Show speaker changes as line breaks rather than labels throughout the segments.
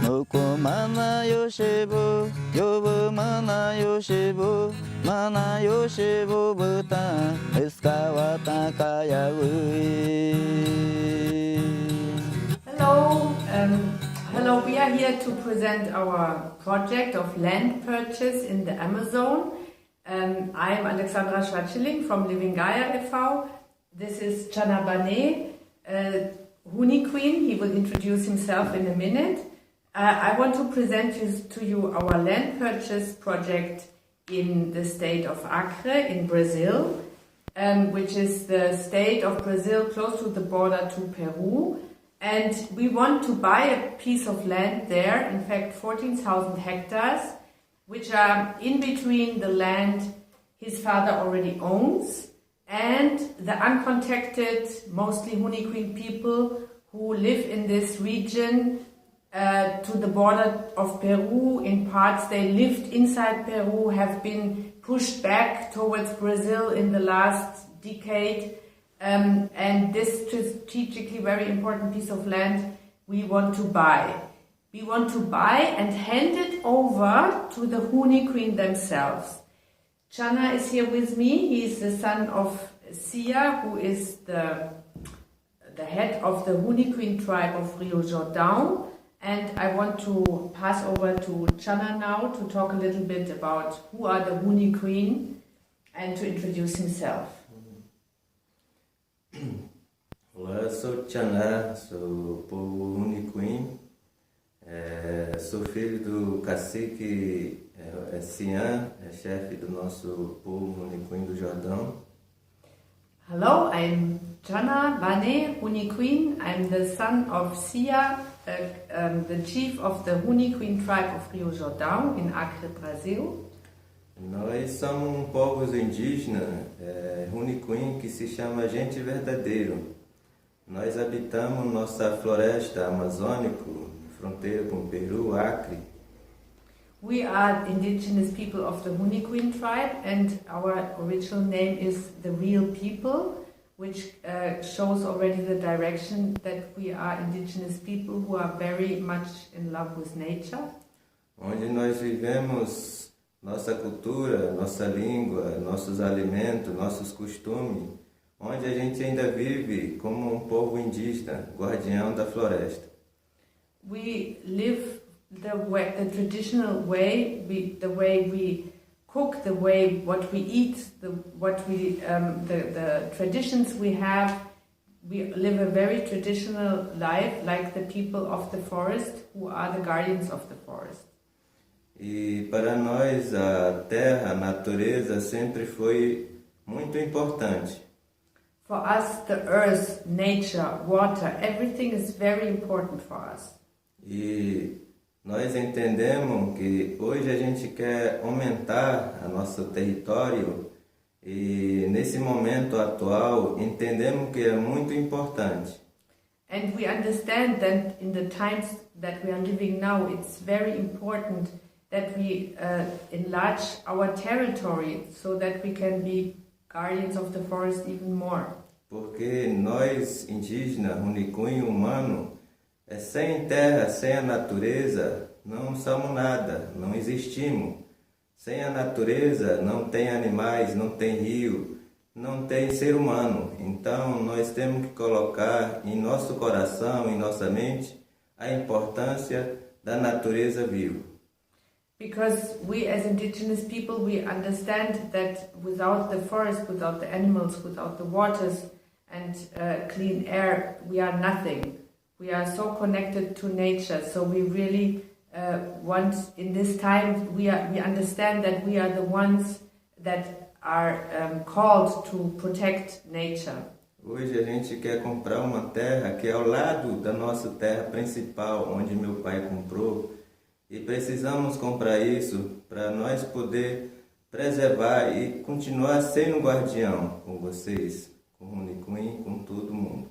Noko mana yoshibu, yobu mana yoshibu, mana yoshibu buta, iskawata kayawi.
Hello, we are here to present our project of land purchase in the Amazon. I am Alexandra Schwarz-Schilling from Living Gaia e.V. This is Txana Bane, Huni Kuin. He will introduce himself in a minute. I want to present to you our land purchase project in the state of Acre in Brazil, which is the state of Brazil close to the border to Peru. And we want to buy a piece of land there, in fact 14,000 hectares, which are in between the land his father already owns and the uncontacted, mostly Huni Kuin people who live in this region to the border of Peru. In parts they lived inside Peru, have been pushed back towards Brazil in the last decade. And this strategically very important piece of land we want to buy. We want to buy and hand it over to the Huni Kuin themselves. Txana is here with me. He is the son of Sia, who is the head of the Huni Kuin tribe of Rio Jordao. And I want to pass over to Txana now to talk a little bit about who are the Huni Kuin and to introduce himself.
Olá, eu sou Txana, sou do povo Huni Kuin, sou filho do cacique Sian, chefe do nosso povo Huni Kuin do Jordão.
Hello, I'm Txana Bane, Huni Kuin. I'm the son of Sia, the chief of the Huni Kuin tribe of Rio Jordao in Acre, Brasil.
Nós somos povos indígenas, Huni Kuin, que se chama Gente Verdadeiro. Nós habitamos nossa floresta amazônica, fronteira com Peru, Acre.
We are indigenous people of the Huni Kuin tribe, and our original name is the Real People, which shows already the direction that we are indigenous people who are very much in love with nature.
Onde nós vivemos nossa cultura, nossa língua, nossos alimentos, nossos costumes, onde a gente ainda vive como um povo indígena, guardião da floresta.
We live the traditional way, the way we cook, the way what we eat, the traditions we have. We live a very traditional life, like the people of the forest, who are the guardians of the forest.
E para nós a terra, a natureza sempre foi muito importante.
For us, the earth, nature, water, everything is very important for us.
E nós entendemos que hoje a gente quer aumentar o nosso território e nesse momento atual entendemos que é muito importante.
And we understand that in the times that we are living now, it's very important that we enlarge our territory so that we can be guardians of the forest even more.
Porque nós, indígenas, Huni Kuin, humano, sem terra, sem a natureza, não somos nada, não existimos. Sem a natureza não tem animais, não tem rio, não tem ser humano. Então nós temos que colocar em nosso coração, em nossa mente, a importância da natureza viva.
Because we as indigenous people, we understand that without the forest, without the animals, without the waters and clean air, we are nothing. We are so connected to nature, so we really want, in this time, we understand that we are the ones that are called to protect nature.
Hoje a gente quer comprar uma terra que é ao lado da nossa terra principal, onde meu pai comprou. E precisamos comprar isso para nós poder preservar e continuar sendo guardião com vocês, com o Huni Kuin, com todo mundo.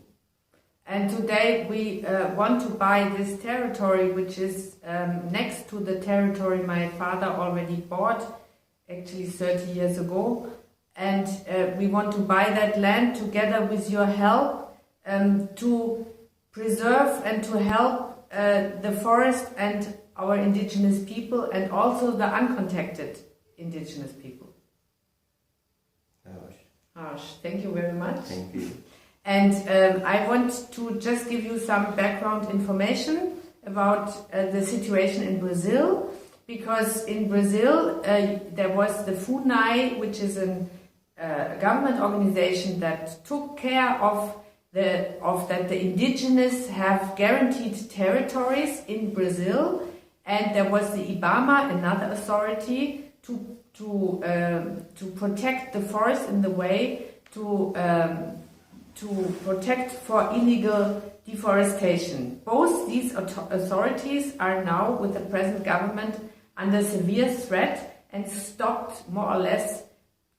And today we want to buy this territory, which is next to the territory my father already bought, actually 30 years ago. And we want to buy that land together with your help to preserve and to help the forest and our indigenous people, and also the uncontacted indigenous people. Harsh. Thank you very much.
Thank you.
And I want to just give you some background information about the situation in Brazil, because in Brazil there was the FUNAI, which is a government organization that took care of that the indigenous have guaranteed territories in Brazil, and there was the IBAMA, another authority, to protect the forest in the way to protect for illegal deforestation. Both these authorities are now, with the present government, under severe threat and stopped more or less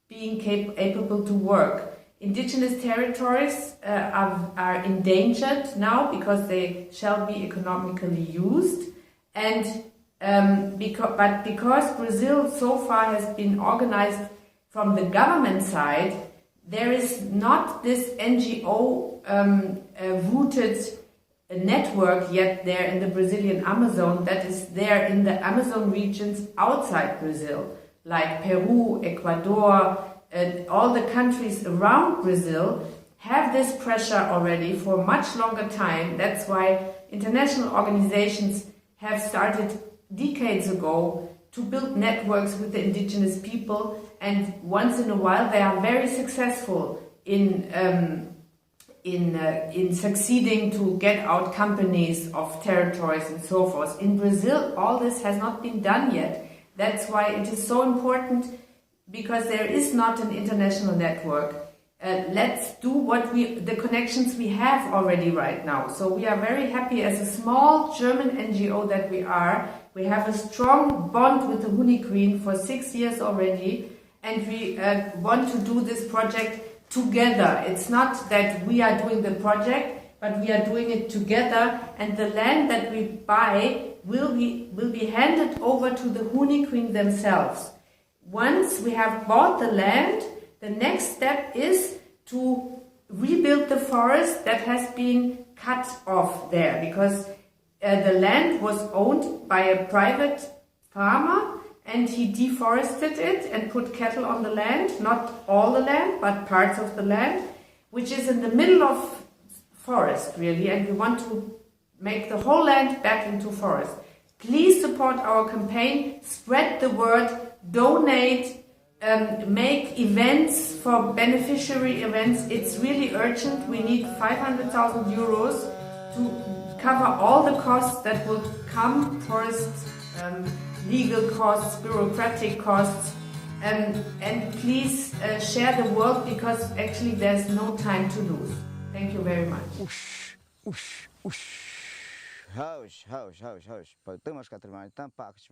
being capable to work. Indigenous territories are endangered now because they shall be economically used, and because Brazil so far has been organized from the government side, there is not this NGO rooted network yet there in the Brazilian Amazon that is there in the Amazon regions outside Brazil, like Peru, Ecuador. All the countries around Brazil have this pressure already for much longer time. That's why international organizations have started decades ago to build networks with the indigenous people, and once in a while they are very successful in succeeding to get out companies of territories and so forth. In Brazil, all this has not been done yet. That's why it is so important, because there is not an international network. Let's do the connections we have already right now. So we are very happy as a small German NGO that we are. We have a strong bond with the Huni Queen for 6 years already, and we want to do this project together. It's not that we are doing the project, but we are doing it together, and the land that we buy will be handed over to the Huni Queen themselves. Once we have bought the land, the next step is to rebuild the forest that has been cut off there, because the land was owned by a private farmer, and he deforested it and put cattle on the land, not all the land, but parts of the land, which is in the middle of forest, really, and we want to make the whole land back into forest. Please support our campaign, spread the word, donate, make events for beneficiary events. It's really urgent. We need 500,000 euros to cover all the costs that will come, forest, legal costs, bureaucratic costs, and please share the word, because actually there's no time to lose. Thank you very much.
House. Temas que terminar, pacos,